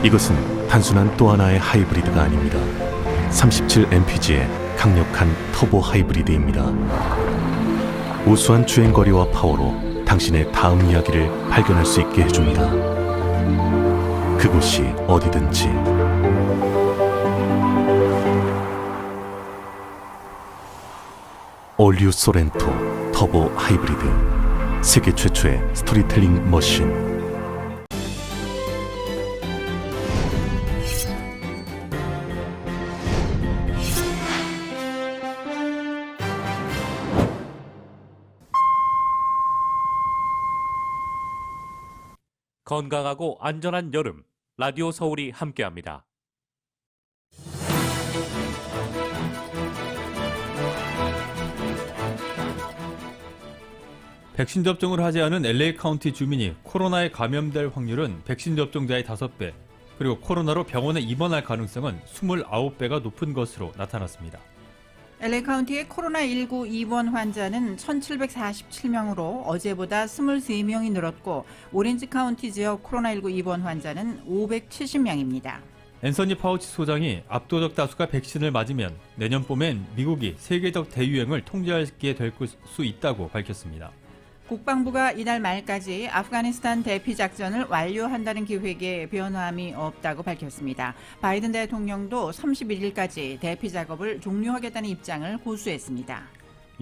이것은 단순한 또 하나의 하이브리드가 아닙니다. 37mpg의 강력한 터보 하이브리드입니다. 우수한 주행거리와 파워로 당신의 다음 이야기를 발견할 수 있게 해줍니다. 그곳이 어디든지. 올류 소렌토 터보 하이브리드, 세계 최초의 스토리텔링 머신. 건강하고 안전한 여름, 라디오 서울이 함께합니다. 백신 접종을 하지 않은 LA 카운티 주민이 코로나에 감염될 확률은 백신 접종자의 5배, 그리고 코로나로 병원에 입원할 가능성은 29배가 높은 것으로 나타났습니다. LA 카운티의 코로나19 입원 환자는 1,747명으로 어제보다 23명이 늘었고, 오렌지 카운티 지역 코로나19 입원 환자는 570명입니다. 앤서니 파우치 소장이 압도적 다수가 백신을 맞으면 내년 봄엔 미국이 세계적 대유행을 통제하게 될 수 있다고 밝혔습니다. 국방부가 이달 말까지 아프가니스탄 대피 작전을 완료한다는 계획에 변함이 없다고 밝혔습니다. 바이든 대통령도 31일까지 대피 작업을 종료하겠다는 입장을 고수했습니다.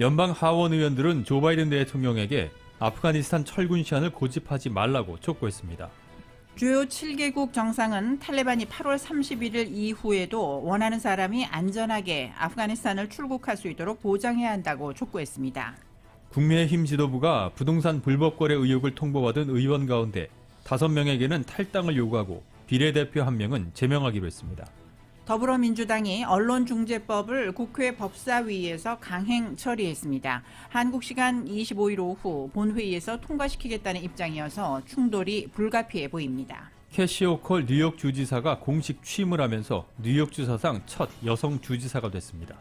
연방 하원 의원들은 조 바이든 대통령에게 아프가니스탄 철군 시한을 고집하지 말라고 촉구했습니다. 주요 7개국 정상은 탈레반이 8월 31일 이후에도 원하는 사람이 안전하게 아프가니스탄을 출국할 수 있도록 보장해야 한다고 촉구했습니다. 국민의힘 지도부가 부동산 불법 거래 의혹을 통보받은 의원 가운데 5명에게는 탈당을 요구하고 비례대표 1명은 제명하기로 했습니다. 더불어민주당이 언론중재법을 국회 법사위에서 강행 처리했습니다. 한국 시간 25일 오후 본회의에서 통과시키겠다는 입장이어서 충돌이 불가피해 보입니다. 캐시 호컬 뉴욕 주지사가 공식 취임을 하면서 뉴욕 주사상 첫 여성 주지사가 됐습니다.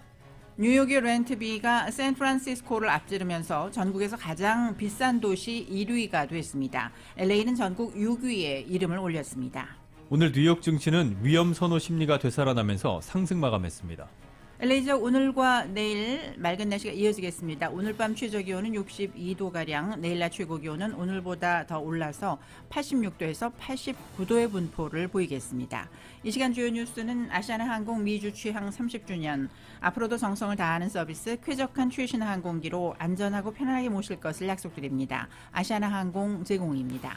뉴욕의 렌트비가 샌프란시스코를 앞지르면서 전국에서 가장 비싼 도시 1위가 됐습니다. LA는 전국 6위에 이름을 올렸습니다. 오늘 뉴욕 증시는 위험 선호 심리가 되살아나면서 상승 마감했습니다. LA 지역 오늘과 내일 맑은 날씨가 이어지겠습니다. 오늘 밤 최저 기온은 62도가량, 내일 낮 최고 기온은 오늘보다 더 올라서 86도에서 89도의 분포를 보이겠습니다. 이 시간 주요 뉴스는 아시아나항공 미주 취항 30주년, 앞으로도 정성을 다하는 서비스 쾌적한 최신 항공기로 안전하고 편안하게 모실 것을 약속드립니다. 아시아나항공 제공입니다.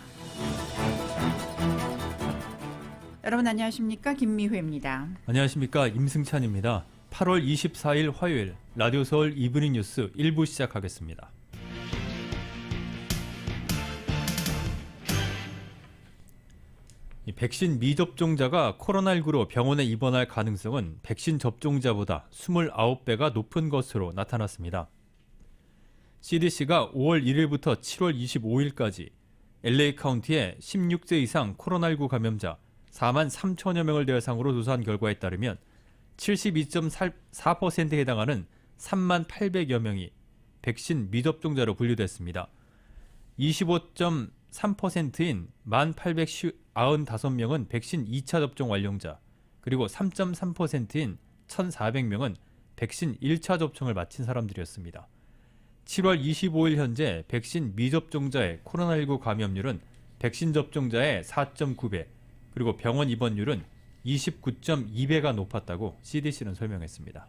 여러분 안녕하십니까? 김미회입니다. 안녕하십니까? 임승찬입니다. 8월 24일 화요일 라디오 서울 이브닝 뉴스 1부 시작하겠습니다. 백신 미접종자가 코로나19로 병원에 입원할 가능성은 백신 접종자보다 29배가 높은 것으로 나타났습니다. CDC가 5월 1일부터 7월 25일까지 LA 카운티의 16세 이상 코로나19 감염자 4만 3천여 명을 대상으로 조사한 결과에 따르면 72.4%에 해당하는 3만 800여 명이 백신 미접종자로 분류됐습니다. 25.3%인 1,895명은 백신 2차 접종 완료자, 그리고 3.3%인 1,400명은 백신 1차 접종을 마친 사람들이었습니다. 7월 25일 현재 백신 미접종자의 코로나19 감염률은 백신 접종자의 4.9배, 그리고 병원 입원율은 29.2배가 높았다고 CDC는 설명했습니다.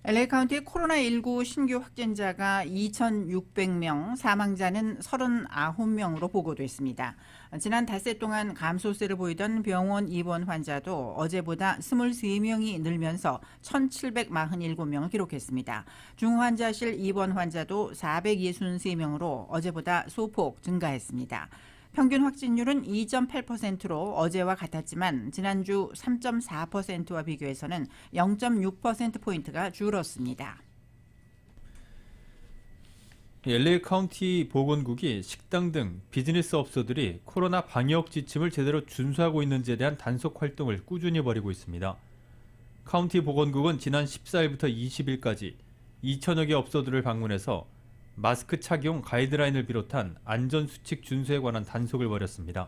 LA 카운티의 코로나19 신규 확진자가 2,600명, 사망자는 39명으로 보고됐습니다. 지난 닷새 동안 감소세를 보이던 병원 입원 환자도 어제보다 23명이 늘면서 1,747명을 기록했습니다. 중환자실 입원 환자도 463명으로 어제보다 소폭 증가했습니다. 평균 확진율은 2.8%로 어제와 같았지만 지난주 3.4%와 비교해서는 0.6%포인트가 줄었습니다. LA 카운티 보건국이 식당 등 비즈니스 업소들이 코로나 방역 지침을 제대로 준수하고 있는지에 대한 단속 활동을 꾸준히 벌이고 있습니다. 카운티 보건국은 지난 14일부터 20일까지 2천여 개 업소들을 방문해서 마스크 착용 가이드라인을 비롯한 안전수칙 준수에 관한 단속을 벌였습니다.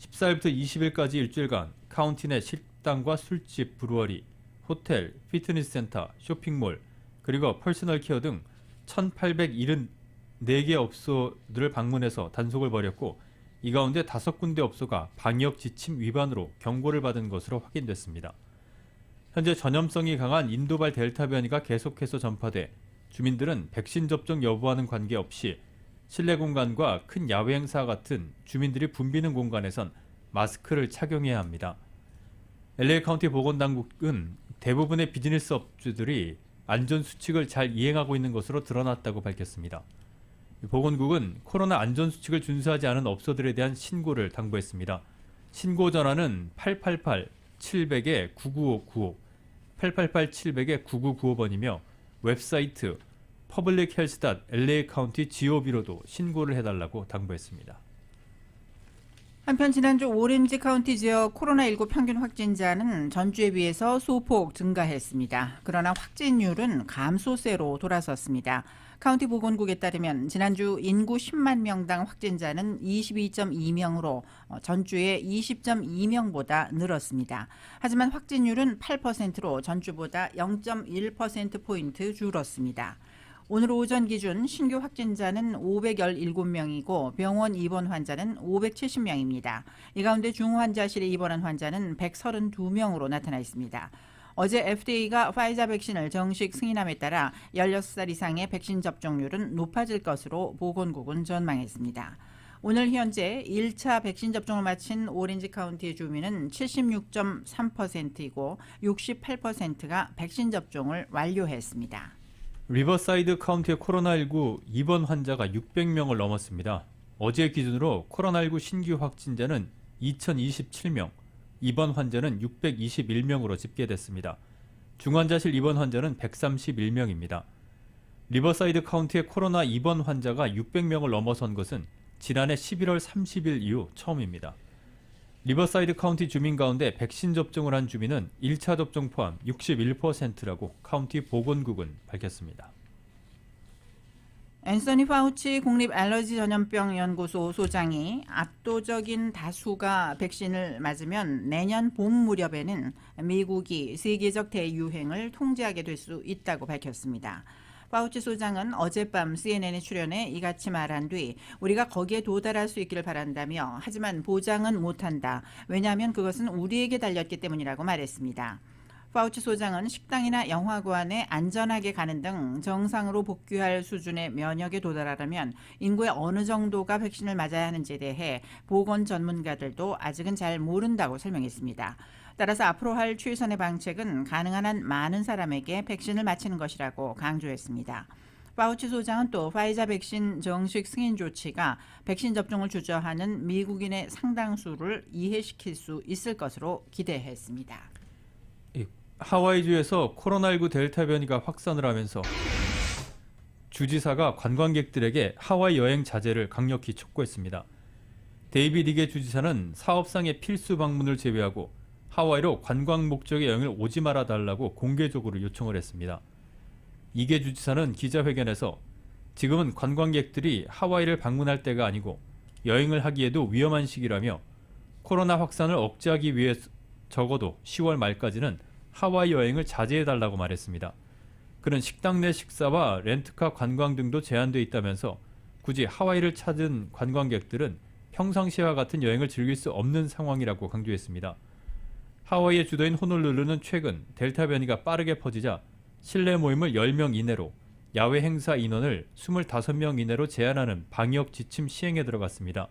14일부터 20일까지 일주일간 카운티 내 식당과 술집, 브루어리, 호텔, 피트니스 센터, 쇼핑몰, 그리고 퍼스널 케어 등 1874개 업소들을 방문해서 단속을 벌였고, 이 가운데 5군데 업소가 방역 지침 위반으로 경고를 받은 것으로 확인됐습니다. 현재 전염성이 강한 인도발 델타 변이가 계속해서 전파돼 주민들은 백신 접종 여부와는 관계없이 실내 공간과 큰 야외 행사 같은 주민들이 붐비는 공간에선 마스크를 착용해야 합니다. LA 카운티 보건당국은 대부분의 비즈니스 업주들이 안전수칙을 잘 이행하고 있는 것으로 드러났다고 밝혔습니다. 보건국은 코로나 안전수칙을 준수하지 않은 업소들에 대한 신고를 당부했습니다. 신고 전화는 888-700-99595, 888-700-9995번이며 웹사이트 publichealth.lacounty.gov로도 신고를 해달라고 당부했습니다. 한편 지난주 오렌지 카운티 지역 코로나19 평균 확진자는 전주에 비해서 소폭 증가했습니다. 그러나 확진율은 감소세로 돌아섰습니다. 카운티 보건국에 따르면 지난주 인구 10만 명당 확진자는 22.2명으로 전주의 20.2명보다 늘었습니다. 하지만 확진율은 8%로 전주보다 0.1%포인트 줄었습니다. 오늘 오전 기준 신규 확진자는 517명이고 병원 입원 환자는 570명입니다. 이 가운데 중환자실에 입원한 환자는 132명으로 나타나 있습니다. 어제 FDA가 파이자 백신을 정식 승인함에 따라 16살 이상의 백신 접종률은 높아질 것으로 보건국은 전망했습니다. 오늘 현재 1차 백신 접종을 마친 오렌지 카운티 주민은 76.3%이고 68%가 백신 접종을 완료했습니다. 리버사이드 카운티의 코로나19 입원 환자가 600명을 넘었습니다. 어제 기준으로 코로나19 신규 확진자는 2027명, 입원 환자는 621명으로 집계됐습니다. 중환자실 입원 환자는 131명입니다. 리버사이드 카운티의 코로나 입원 환자가 600명을 넘어선 것은 지난해 11월 30일 이후 처음입니다. 리버사이드 카운티 주민 가운데 백신 접종을 한 주민은 1차 접종 포함 61%라고 카운티 보건국은 밝혔습니다. 앤서니 파우치 국립 알러지 전염병 연구소 소장이 압도적인 다수가 백신을 맞으면 내년 봄 무렵에는 미국이 세계적 대유행을 통제하게 될 수 있다고 밝혔습니다. 파우치 소장은 어젯밤 CNN에 출연해 이같이 말한 뒤 우리가 거기에 도달할 수 있기를 바란다며 하지만 보장은 못한다. 왜냐하면 그것은 우리에게 달렸기 때문이라고 말했습니다. 파우치 소장은 식당이나 영화관에 안전하게 가는 등 정상으로 복귀할 수준의 면역에 도달하려면 인구의 어느 정도가 백신을 맞아야 하는지에 대해 보건 전문가들도 아직은 잘 모른다고 설명했습니다. 따라서 앞으로 할 최선의 방책은 가능한 한 많은 사람에게 백신을 맞히는 것이라고 강조했습니다. 파우치 소장은 또 파이자 백신 정식 승인 조치가 백신 접종을 주저하는 미국인의 상당수를 이해시킬 수 있을 것으로 기대했습니다. 하와이주에서 코로나19 델타 변이가 확산을 하면서 주지사가 관광객들에게 하와이 여행 자제를 강력히 촉구했습니다. 데이비드 이게 주지사는 사업상의 필수 방문을 제외하고 하와이로 관광 목적의 여행을 오지 말아 달라고 공개적으로 요청을 했습니다. 이게 주지사는 기자회견에서 지금은 관광객들이 하와이를 방문할 때가 아니고 여행을 하기에도 위험한 시기라며 코로나 확산을 억제하기 위해 적어도 10월 말까지는 하와이 여행을 자제해달라고 말했습니다. 그는 식당 내 식사와 렌트카 관광 등도 제한돼 있다면서 굳이 하와이를 찾은 관광객들은 평상시와 같은 여행을 즐길 수 없는 상황이라고 강조했습니다. 하와이의 주도인 호놀룰루는 최근 델타 변이가 빠르게 퍼지자 실내 모임을 10명 이내로, 야외 행사 인원을 25명 이내로 제한하는 방역 지침 시행에 들어갔습니다.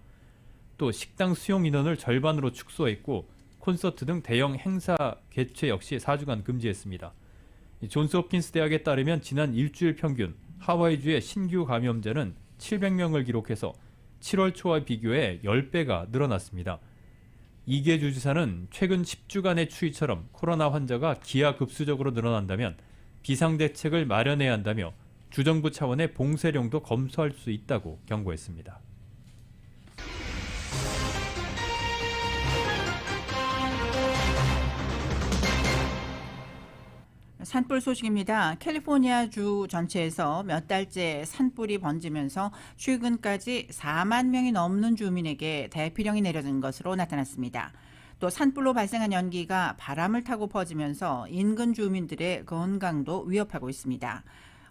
또 식당 수용 인원을 절반으로 축소했고 콘서트 등 대형 행사 개최 역시 4주간 금지했습니다. 존스 홉킨스 대학에 따르면 지난 일주일 평균 하와이주의 신규 감염자는 700명을 기록해서 7월 초와 비교해 10배가 늘어났습니다. 이게 주지사는 최근 10주간의 추이처럼 코로나 환자가 기하급수적으로 늘어난다면 비상대책을 마련해야 한다며 주정부 차원의 봉쇄령도 검토할 수 있다고 경고했습니다. 산불 소식입니다. 캘리포니아주 전체에서 몇 달째 산불이 번지면서 최근까지 4만 명이 넘는 주민에게 대피령이 내려진 것으로 나타났습니다. 또 산불로 발생한 연기가 바람을 타고 퍼지면서 인근 주민들의 건강도 위협하고 있습니다.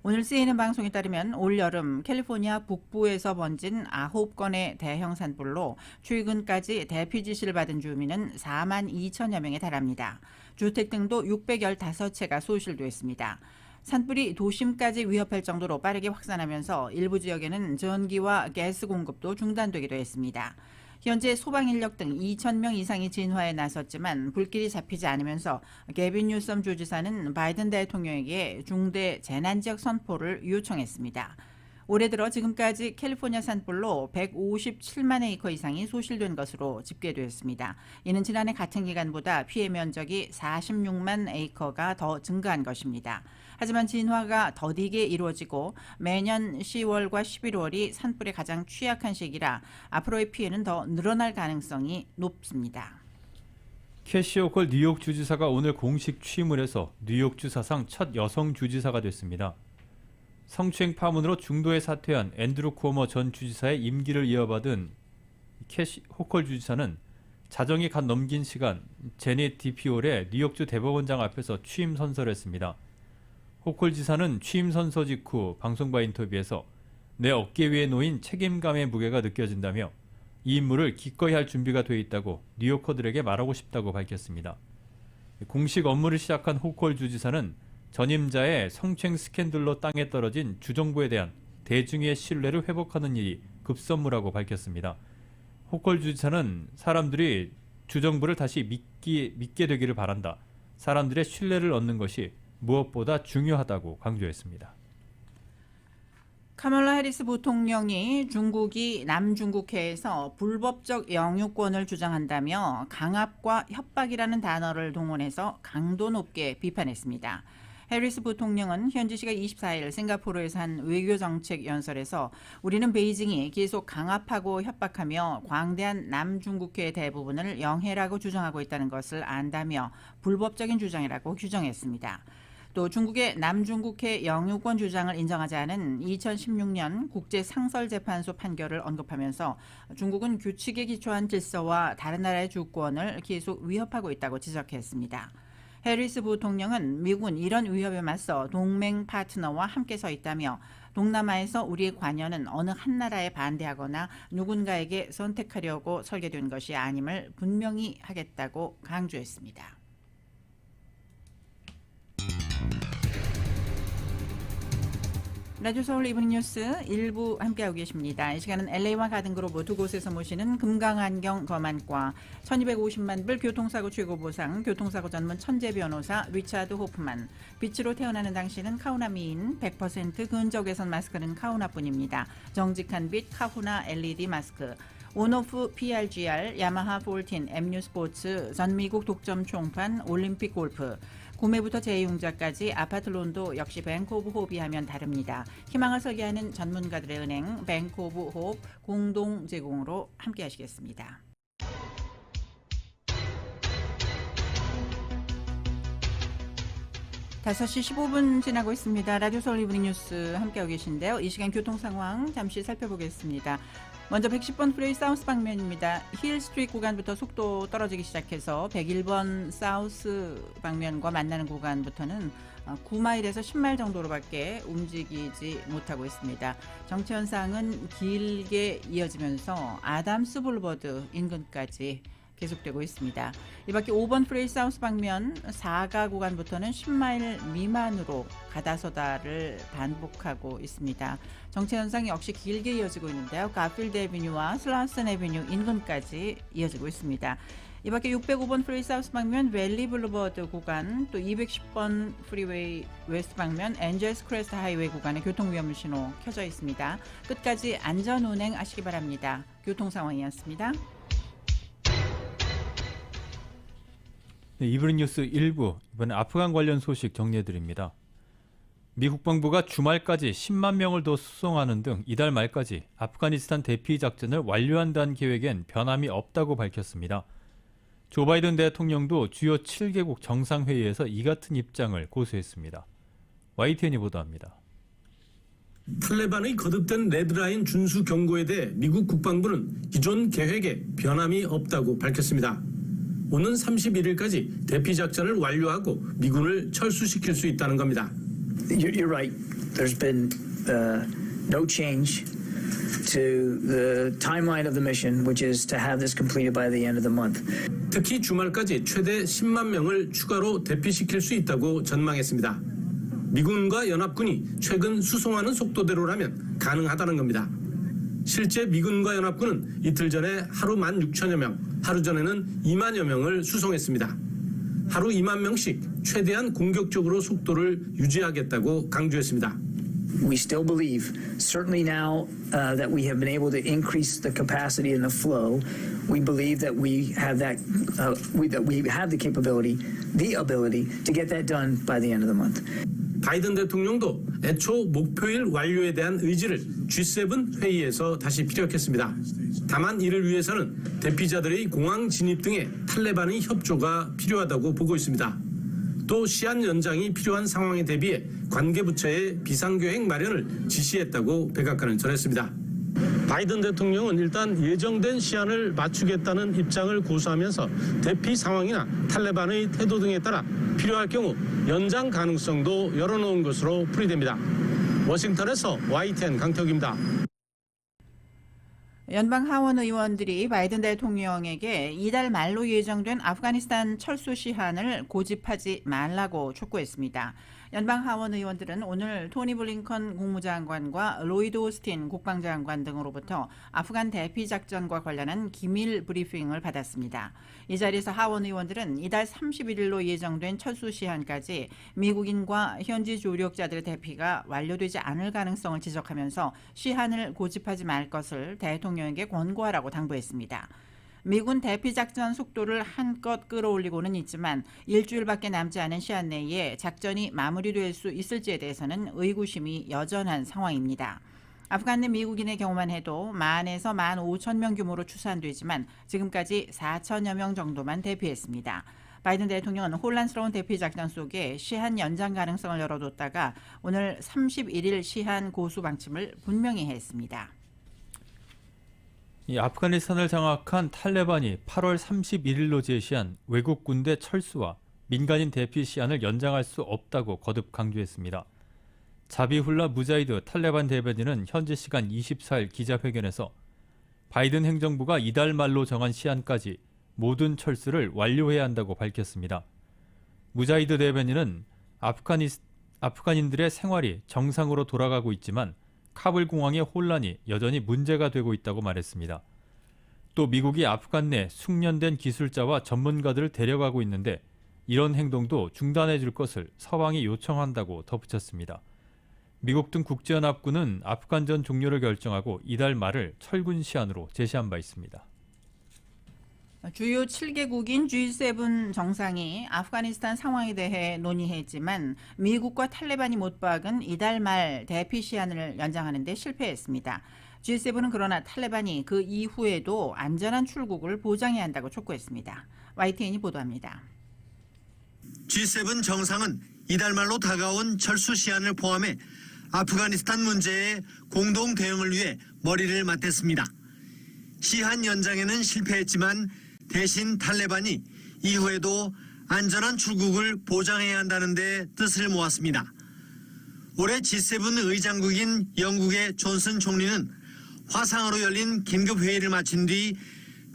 오늘 CNN 방송에 따르면 올여름 캘리포니아 북부에서 번진 9건의 대형 산불로 최근까지 대피 지시를 받은 주민은 4만 2천여 명에 달합니다. 주택 등도 615채가 소실됐습니다. 산불이 도심까지 위협할 정도로 빠르게 확산하면서 일부 지역에는 전기와 가스 공급도 중단되기도 했습니다. 현재 소방 인력 등 2,000명 이상이 진화에 나섰지만 불길이 잡히지 않으면서 게빈 뉴섬 주지사는 바이든 대통령에게 중대 재난지역 선포를 요청했습니다. 올해 들어 지금까지 캘리포니아 산불로 157만 에이커 이상이 소실된 것으로 집계되었습니다. 이는 지난해 같은 기간보다 피해 면적이 46만 에이커가 더 증가한 것입니다. 하지만 진화가 더디게 이루어지고 매년 10월과 11월이 산불에 가장 취약한 시기라 앞으로의 피해는 더 늘어날 가능성이 높습니다. 캐시 호컬 뉴욕 주지사가 오늘 공식 취임을 해서 뉴욕주 사상 첫 여성 주지사가 됐습니다. 성추행 파문으로 중도에 사퇴한 앤드루 쿠오모 전 주지사의 임기를 이어받은 캐시 호컬 주지사는 자정이 갓 넘긴 시간 제닛 디피올의 뉴욕주 대법원장 앞에서 취임 선서를 했습니다. 호컬 지사는 취임 선서 직후 방송과 인터뷰에서 내 어깨 위에 놓인 책임감의 무게가 느껴진다며 이 임무를 기꺼이 할 준비가 돼 있다고 뉴요커들에게 말하고 싶다고 밝혔습니다. 공식 업무를 시작한 호컬 주지사는 전임자의 성추행 스캔들로 땅에 떨어진 주정부에 대한 대중의 신뢰를 회복하는 일이 급선무라고 밝혔습니다. 호컬 주지사는 사람들이 주정부를 다시 믿게 되기를 바란다. 사람들의 신뢰를 얻는 것이 무엇보다 중요하다고 강조했습니다. 카멀라 해리스 부통령이 중국이 남중국해에서 불법적 영유권을 주장한다며 강압과 협박이라는 단어를 동원해서 강도 높게 비판했습니다. 해리스 부통령은 현지 시각 24일 싱가포르에서 한 외교정책 연설에서 우리는 베이징이 계속 강압하고 협박하며 광대한 남중국해 대부분을 영해라고 주장하고 있다는 것을 안다며 불법적인 주장이라고 규정했습니다. 또 중국의 남중국해 영유권 주장을 인정하지 않은 2016년 국제상설재판소 판결을 언급하면서 중국은 규칙에 기초한 질서와 다른 나라의 주권을 계속 위협하고 있다고 지적했습니다. 해리스 부통령은 미국은 이런 위협에 맞서 동맹 파트너와 함께 서 있다며 동남아에서 우리의 관여는 어느 한 나라에 반대하거나 누군가에게 선택하려고 설계된 것이 아님을 분명히 하겠다고 강조했습니다. 라디오 서울 이브닝 뉴스 1부 함께하고 계십니다. 이 시간은 LA와 가든그로브 두 곳에서 모시는 금강안경 검안과 1250만 불 교통사고 최고보상 교통사고 전문 천재 변호사 리차드 호프만, 빛으로 태어나는 당신은 카우나 미인 100% 근적외선 마스크는 카우나뿐입니다. 정직한 빛 카후나 LED 마스크, 온오프 PRGR, 야마하 14, MU 스포츠, 전미국 독점 총판, 올림픽 골프, 구매부터 재이용자까지 아파트론도 역시 뱅크 오브 호흡이 하면 다릅니다. 희망을 설계하는 전문가들의 은행 뱅크 오브 호흡 공동 제공으로 함께 하시겠습니다. (5시 15분) 지나고 있습니다. 라디오 서울 이브닝 뉴스 함께하고 계신데요. 이 시간 교통 상황 잠시 살펴보겠습니다. 먼저 110번 프레이 사우스 방면입니다. 힐 스트리트 구간부터 속도 떨어지기 시작해서 101번 사우스 방면과 만나는 구간부터는 9마일에서 10마일 정도로밖에 움직이지 못하고 있습니다. 정체 현상은 길게 이어지면서 아담스 블루버드 인근까지 계속되고 있습니다. 이 밖에 5번 프레이 사우스 방면 4가 구간부터는 10마일 미만으로 가다서다를 반복하고 있습니다. 정체 현상이 역시 길게 이어지고 있는데요. 가필드 애비뉴와 슬라우슨 애비뉴 인근까지 이어지고 있습니다. 이 밖에 605번 프레이 사우스 방면 웰리 블루버드 구간, 또 210번 프리웨이 웨스트 방면 엔젤스 크레스트 하이웨이 구간에 교통위험 신호 켜져 있습니다. 끝까지 안전 운행하시기 바랍니다. 교통 상황이었습니다. 네, 이브닝 뉴스 1부, 이번에 아프간 관련 소식 정리해드립니다. 미 국방부가 주말까지 10만 명을 더 수송하는 등 이달 말까지 아프가니스탄 대피 작전을 완료한다는 계획엔 변함이 없다고 밝혔습니다. 조 바이든 대통령도 주요 7개국 정상회의에서 이 같은 입장을 고수했습니다. YTN이 보도합니다. 탈레반의 거듭된 레드라인 준수 경고에 대해 미국 국방부는 기존 계획에 변함이 없다고 밝혔습니다. 오는 31일까지 대피 작전을 완료하고 미군을 철수시킬 수 있다는 겁니다. You're right. There's been no change to the timeline of the mission, which is to have this completed by the end of the month. 특히 주말까지 최대 10만 명을 추가로 대피시킬 수 있다고 전망했습니다. 미군과 연합군이 최근 수송하는 속도대로라면 가능하다는 겁니다. 실제 미군과 연합군은 이틀 전에 하루 16,000여 명, 하루 전에는 2만여 명을 수송했습니다. 하루 2만 명씩 최대한 공격적으로 속도를 유지하겠다고 강조했습니다. We still believe, certainly now that we have been able to increase the capacity and the flow, we believe that we have that we have the capability, the ability to get that done by the end of the month. 바이든 대통령도 애초 목표일 완료에 대한 의지를 G7 회의에서 다시 피력했습니다. 다만 이를 위해서는 대피자들의 공항 진입 등의 탈레반의 협조가 필요하다고 보고 있습니다. 또 시한 연장이 필요한 상황에 대비해 관계부처에 비상계획 마련을 지시했다고 백악관은 전했습니다. 바이든 대통령은 일단 예정된 시한을 맞추겠다는 입장을 고수하면서 대피 상황이나 탈레반의 태도 등에 따라 필요할 경우 연장 가능성도 열어놓은 것으로 풀이됩니다. 워싱턴에서 YTN 강태욱입니다. 연방 하원 의원들이 바이든 대통령에게 이달 말로 예정된 아프가니스탄 철수 시한을 고집하지 말라고 촉구했습니다. 연방 하원 의원들은 오늘 토니 블링컨 국무장관과 로이드 오스틴 국방장관 등으로부터 아프간 대피 작전과 관련한 기밀 브리핑을 받았습니다. 이 자리에서 하원 의원들은 이달 31일로 예정된 철수 시한까지 미국인과 현지 조력자들의 대피가 완료되지 않을 가능성을 지적하면서 시한을 고집하지 말 것을 대통령에게 권고하라고 당부했습니다. 미군 대피 작전 속도를 한껏 끌어올리고는 있지만 일주일밖에 남지 않은 시한 내에 작전이 마무리될 수 있을지에 대해서는 의구심이 여전한 상황입니다. 아프간 내 미국인의 경우만 해도 10,000에서 15,000명 규모로 추산되지만 지금까지 4,000여 명 정도만 대피했습니다. 바이든 대통령은 혼란스러운 대피 작전 속에 시한 연장 가능성을 열어뒀다가 오늘 31일 시한 고수 방침을 분명히 했습니다. 이 아프가니스탄을 장악한 탈레반이 8월 31일로 제시한 외국 군대 철수와 민간인 대피 시한을 연장할 수 없다고 거듭 강조했습니다. 자비훌라 무자히드 탈레반 대변인은 현지 시간 24일 기자회견에서 바이든 행정부가 이달 말로 정한 시한까지 모든 철수를 완료해야 한다고 밝혔습니다. 무자히드 대변인은 아프간인들의 생활이 정상으로 돌아가고 있지만 카불 공항의 혼란이 여전히 문제가 되고 있다고 말했습니다. 또 미국이 아프간 내 숙련된 기술자와 전문가들을 데려가고 있는데 이런 행동도 중단해 줄 것을 서방이 요청한다고 덧붙였습니다. 미국 등 국제연합군은 아프간전 종료를 결정하고 이달 말을 철군 시한으로 제시한 바 있습니다. 주요 7개국인 G7 정상이 아프가니스탄 상황에 대해 논의했지만 미국과 탈레반이 못 박은 이달 말 대피 시한을 연장하는 데 실패했습니다. G7은 그러나 탈레반이 그 이후에도 안전한 출국을 보장해야 한다고 촉구했습니다. YTN이 보도합니다. G7 정상은 이달 말로 다가온 철수 시한을 포함해 아프가니스탄 문제에 공동 대응을 위해 머리를 맞댔습니다. 시한 연장에는 실패했지만 대신 탈레반이 이후에도 안전한 출국을 보장해야 한다는 데 뜻을 모았습니다. 올해 G7 의장국인 영국의 존슨 총리는 화상으로 열린 긴급회의를 마친 뒤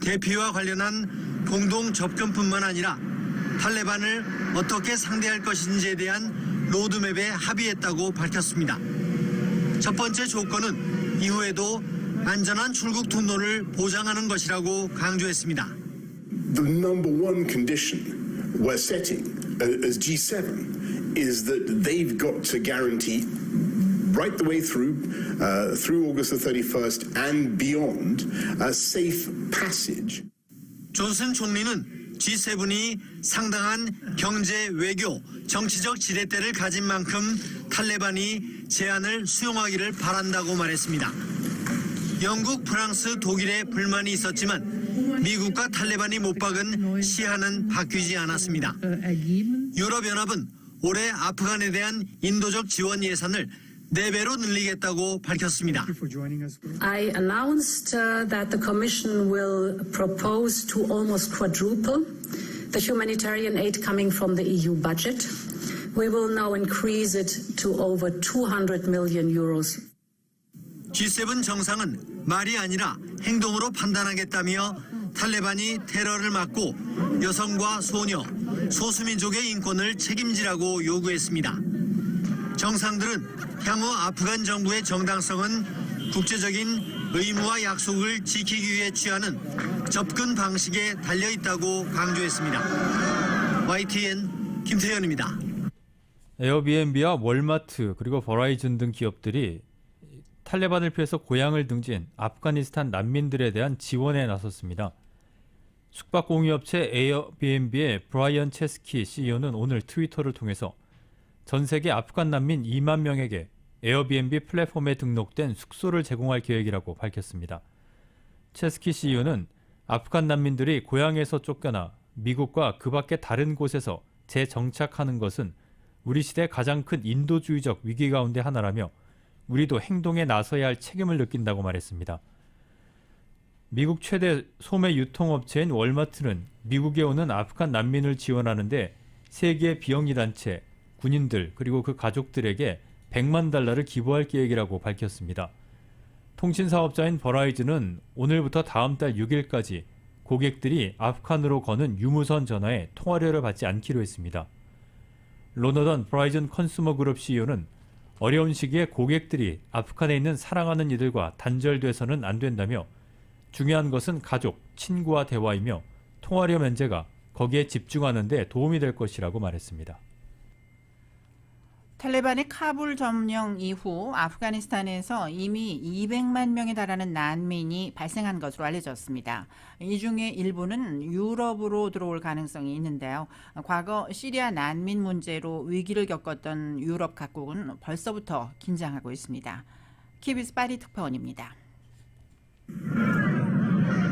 대피와 관련한 공동 접근뿐만 아니라 탈레반을 어떻게 상대할 것인지에 대한 로드맵에 합의했다고 밝혔습니다. 첫 번째 조건은 이후에도 안전한 출국 통로를 보장하는 것이라고 강조했습니다. The number one condition we're setting as G7 is that they've got to guarantee right the way through August the 31st and beyond a safe passage. 존슨 총리는 G7이 상당한 경제, 외교, 정치적 지렛대를 가진 만큼 탈레반이 제안을 수용하기를 바란다고 말했습니다. 영국, 프랑스, 독일에 불만이 있었지만 미국과 탈레반이 못 박은 시한은 바뀌지 않았습니다. 유럽연합은 올해 아프간에 대한 인도적 지원 예산을 4배로 늘리겠다고 밝혔습니다. I announced that the Commission will propose to almost quadruple the humanitarian aid coming from the EU budget. We will now increase it to over 200 million euros. G7 정상은 말이 아니라 행동으로 판단하겠다며 탈레반이 테러를 막고 여성과 소녀, 소수민족의 인권을 책임지라고 요구했습니다. 정상들은 향후 아프간 정부의 정당성은 국제적인 의무와 약속을 지키기 위해 취하는 접근 방식에 달려있다고 강조했습니다. YTN 김태현입니다. 에어비앤비와 월마트 그리고 버라이즌 등 기업들이 탈레반을 피해서 고향을 등진 아프가니스탄 난민들에 대한 지원에 나섰습니다. 숙박공유업체 에어비앤비의 브라이언 체스키 CEO는 오늘 트위터를 통해서 전 세계 아프간 난민 2만 명에게 에어비앤비 플랫폼에 등록된 숙소를 제공할 계획이라고 밝혔습니다. 체스키 CEO는 아프간 난민들이 고향에서 쫓겨나 미국과 그 밖의 다른 곳에서 재정착하는 것은 우리 시대 가장 큰 인도주의적 위기 가운데 하나라며 우리도 행동에 나서야 할 책임을 느낀다고 말했습니다. 미국 최대 소매 유통업체인 월마트는 미국에 오는 아프간 난민을 지원하는데 세계 비영리 단체, 군인들 그리고 그 가족들에게 100만 달러를 기부할 계획이라고 밝혔습니다. 통신사업자인 버라이즌은 오늘부터 다음 달 6일까지 고객들이 아프간으로 거는 유무선 전화에 통화료를 받지 않기로 했습니다. 로너던 버라이즌 컨슈머 그룹 CEO는 어려운 시기에 고객들이 아프간에 있는 사랑하는 이들과 단절돼서는 안 된다며 중요한 것은 가족, 친구와 대화이며 통화료 면제가 거기에 집중하는 데 도움이 될 것이라고 말했습니다. 탈레반의 카불 점령 이후 아프가니스탄에서 이미 200만 명에 달하는 난민이 발생한 것으로 알려졌습니다. 이 중에 일부는 유럽으로 들어올 가능성이 있는데요. 과거 시리아 난민 문제로 위기를 겪었던 유럽 각국은 벌써부터 긴장하고 있습니다. 키비스 파리 특파원입니다.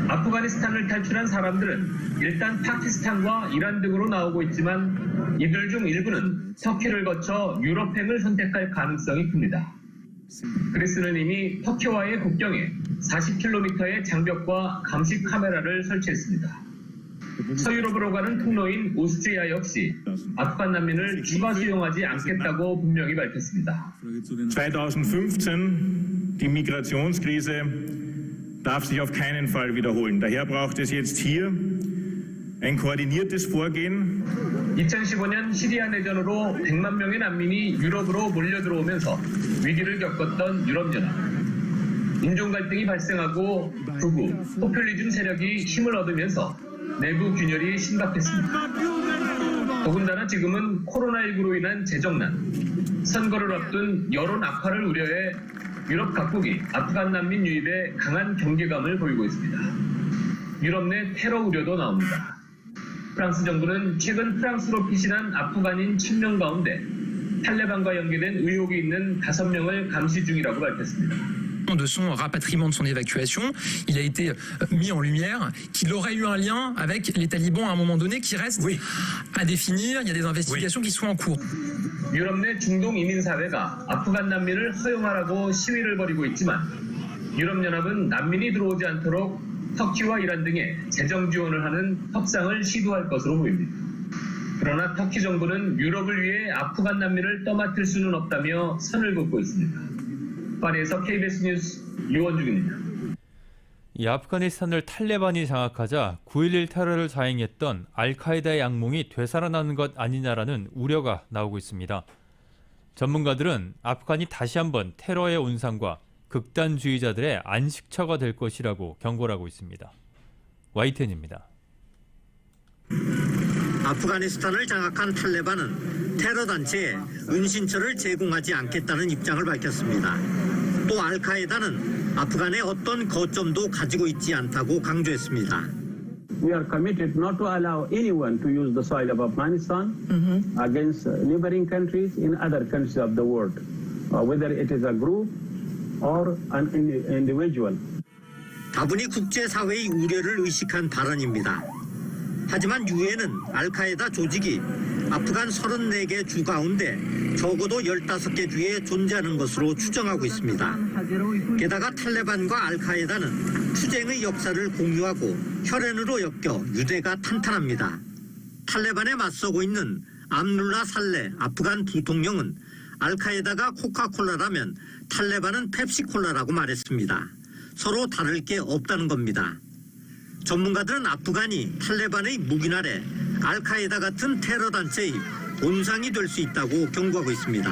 아프가니스탄을 탈출한 사람들은 일단 파키스탄과 이란 등으로 나오고 있지만 이들 중 일부는 터키를 거쳐 유럽행을 선택할 가능성이 큽니다. 그리스는 이미 터키와의 국경에 40km의 장벽과 감시 카메라를 설치했습니다. 서유럽으로 가는 통로인 오스트리아 역시 아프간 난민을 추가 수용하지 않겠다고 분명히 밝혔습니다. 2015, die Migrationskrise darf sich auf keinen Fall wiederholen. Daher braucht es jetzt hier ein koordiniertes Vorgehen. 2015년 시리아 내전으로 100만 명의 난민이 유럽으로 몰려들어오면서 위기를 겪었던 유럽연합. 인종 갈등이 발생하고 극우, 포퓰리즘 세력이 힘을 얻으면서 내부 균열이 심각했습니다. 더군다나 지금은 코로나19로 인한 재정난, 선거를 앞둔 여론 악화를 우려해 유럽 각국이 아프간 난민 유입에 강한 경계감을 보이고 있습니다. 유럽 내 테러 우려도 나옵니다. 프랑스 정부는 최근 프랑스로 피신한 아프간인 1000명 가운데 탈레반과 연계된 의혹이 있는 5명을 감시 중이라고 밝혔습니다. De son rapatriement de son évacuation, il a été mis en lumière qu'il aurait eu un lien avec les talibans à un moment donné qui reste à définir. Il y a des investigations qui sont en cours. 유럽 내 중동 이민사회가 아프간 난민을 허용하라고 시위를 벌이고 있지만 유럽연합은 난민이 들어오지 않도록 터키와 이란 등에 재정 지원을 하는 협상을 시도할 것으로 보입니다. 그러나 터키 정부는 유럽을 위해 아프간 난민을 떠맡을 수는 없다며 선을 긋고 있습니다. 파리에서 KBS 뉴스 유원중입니다. 이 아프가니스탄을 탈레반이 장악하자 9.11 테러를 자행했던 알카에다의 악몽이 되살아나는 것 아니냐라는 우려가 나오고 있습니다. 전문가들은 아프간이 다시 한번 테러의 온상과 극단주의자들의 안식처가 될 것이라고 경고를 하고 있습니다. YTN입니다. 아프가니스탄을 장악한 탈레반은 테러 단체에 은신처를 제공하지 않겠다는 입장을 밝혔습니다. 또 알카에다는 아프간의 어떤 거점도 가지고 있지 않다고 강조했습니다. We are committed not to allow anyone to use the soil of Afghanistan against neighboring countries in other countries of the world, whether it is a group or an individual. 다분히 국제사회의 우려를 의식한 발언입니다. 하지만 유엔은 알카에다 조직이 아프간 34개 주 가운데 적어도 15개 주에 존재하는 것으로 추정하고 있습니다. 게다가 탈레반과 알카에다는 투쟁의 역사를 공유하고 혈연으로 엮여 유대가 탄탄합니다. 탈레반에 맞서고 있는 암룰라 살레 아프간 부통령은 알카에다가 코카콜라라면 탈레반은 펩시콜라라고 말했습니다. 서로 다를 게 없다는 겁니다. 전문가들은 아프간이 탈레반의 무기나 아래 알카에다 같은 테러 단체의 본상이 될 수 있다고 경고하고 있습니다.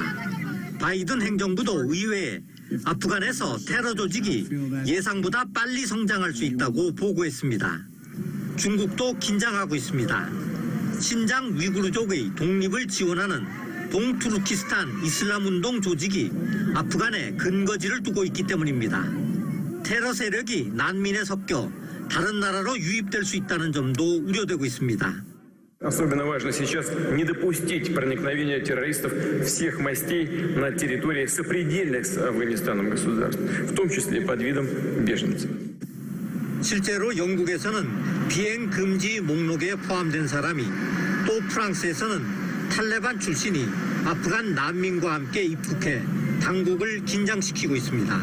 바이든 행정부도 의회에 아프간에서 테러 조직이 예상보다 빨리 성장할 수 있다고 보고했습니다. 중국도 긴장하고 있습니다. 신장 위구르족의 독립을 지원하는 동투르키스탄 이슬람운동 조직이 아프간에 근거지를 두고 있기 때문입니다. 테러 세력이 난민에 섞여 다른 нара로 유입될 수 있다는 점도 우려되고 있습니다. Особенно важно сейчас не допустить проникновения террористов всех мастей на территории сопредельных с Афганистаном государств, в том числе под видом беженцев. 실제로 영국에서는 비행 금지 목록에 포함된 사람이 또 프랑스에서는 탈레반 출신이 아프간 난민과 함께 입국해 당국을 긴장시키고 있습니다.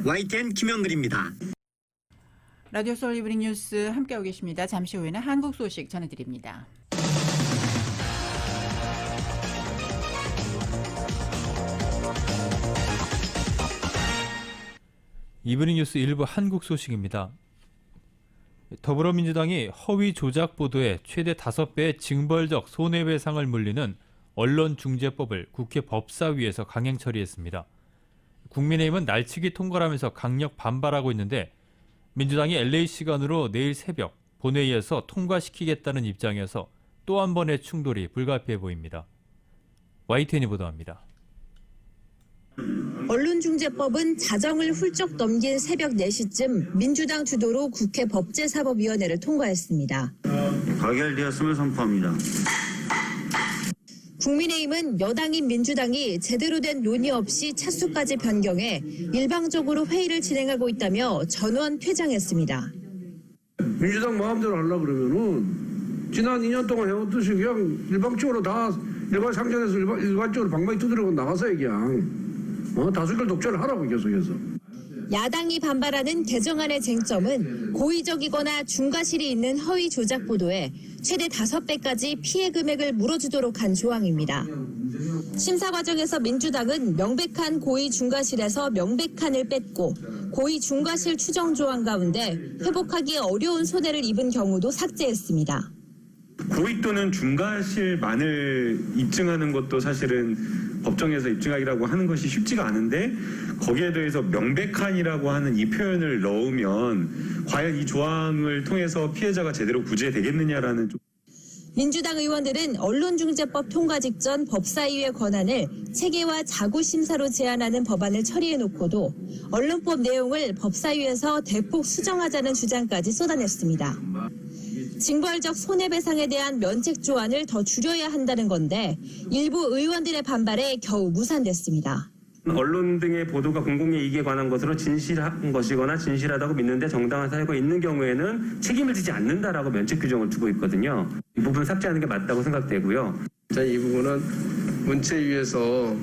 YTN 김영근입니다. 라디오 소울 이브닝 뉴스 함께하고 계십니다. 잠시 후에는 한국 소식 전해드립니다. 이브닝 뉴스 일부 한국 소식입니다. 더불어민주당이 허위 조작 보도에 최대 5배의 징벌적 손해배상을 물리는 언론중재법을 국회 법사위에서 강행 처리했습니다. 국민의힘은 날치기 통과하면서 강력 반발하고 있는데 민주당이 LA 시간으로 내일 새벽 본회의에서 통과시키겠다는 입장이어서 또 한 번의 충돌이 불가피해 보입니다. YTN이 보도합니다. 언론중재법은 자정을 훌쩍 넘긴 새벽 4시쯤 민주당 주도로 국회 법제사법위원회를 통과했습니다. 가결되었음을 선포합니다. 국민의힘은 여당인 민주당이 제대로 된 논의 없이 차수까지 변경해 일방적으로 회의를 진행하고 있다며 전원 퇴장했습니다. 민주당 마음대로 하려고 그러면은 지난 2년 동안 해왔듯이 그냥 일방적으로 다 일반 상정에서 일반적으로 방망이 두드리고 나가서 그냥 다수결 독재를 하라고 계속해서. 야당이 반발하는 개정안의 쟁점은 고의적이거나 중과실이 있는 허위 조작 보도에 최대 5배까지 피해 금액을 물어주도록 한 조항입니다. 심사 과정에서 민주당은 명백한 고의 중과실에서 명백한을 뺐고 고의 중과실 추정 조항 가운데 회복하기 어려운 손해를 입은 경우도 삭제했습니다. 고의 또는 중과실만을 입증하는 것도 사실은 법정에서 입증하기라고 하는 것이 쉽지가 않은데 거기에 대해서 명백한이라고 하는 이 표현을 넣으면 과연 이 조항을 통해서 피해자가 제대로 구제되겠느냐라는 민주당 의원들은 언론중재법 통과 직전 법사위의 권한을 체계와 자구심사로 제한하는 법안을 처리해놓고도 언론법 내용을 법사위에서 대폭 수정하자는 주장까지 쏟아냈습니다. 징벌적 손해배상에 대한 면책 조항을 더 줄여야 한다는 건데 일부 의원들의 반발에 겨우 무산됐습니다. 언론 등의 보도가 공공의 이익에 관한 것으로 진실한 것이거나 진실하다고 믿는데 정당한 사유가 있는 경우에는 책임을 지지 않는다라고 면책 규정을 두고 있거든요. 이 부분 삭제하는 게 맞다고 생각되고요. 이 부분은 문체위에서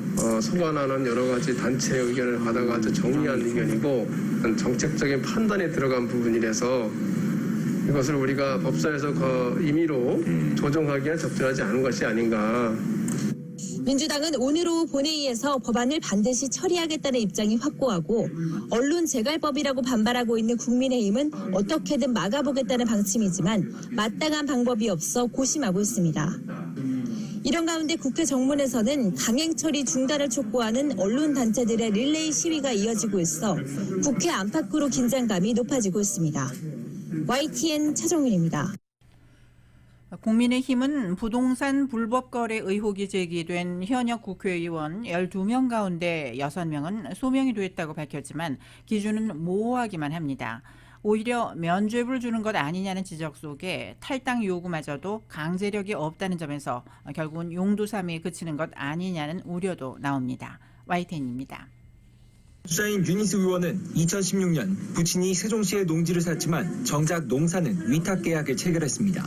소관하는 여러 가지 단체 의견을 받아가 정리한 의견이고 정책적인 판단에 들어간 부분이라서 이것을 우리가 법사에서 임의로 조정하기에는 적절하지 않은 것이 아닌가. 민주당은 오늘 오후 본회의에서 법안을 반드시 처리하겠다는 입장이 확고하고 언론재갈법이라고 반발하고 있는 국민의힘은 어떻게든 막아보겠다는 방침이지만 마땅한 방법이 없어 고심하고 있습니다. 이런 가운데 국회 정문에서는 강행 처리 중단을 촉구하는 언론단체들의 릴레이 시위가 이어지고 있어 국회 안팎으로 긴장감이 높아지고 있습니다. YTN 차정윤입니다. 국민의힘은 부동산 불법 거래 의혹이 제기된 현역 국회의원 12명 가운데 6명은 소명이 됐다고 밝혔지만 기준은 모호하기만 합니다. 오히려 면죄부를 주는 것 아니냐는 지적 속에 탈당 요구마저도 강제력이 없다는 점에서 결국은 용두사미에 그치는 것 아니냐는 우려도 나옵니다. YTN입니다. 주자인 유니스 의원은 2016년 부친이 세종시에 농지를 샀지만 정작 농사는 위탁 계약을 체결했습니다.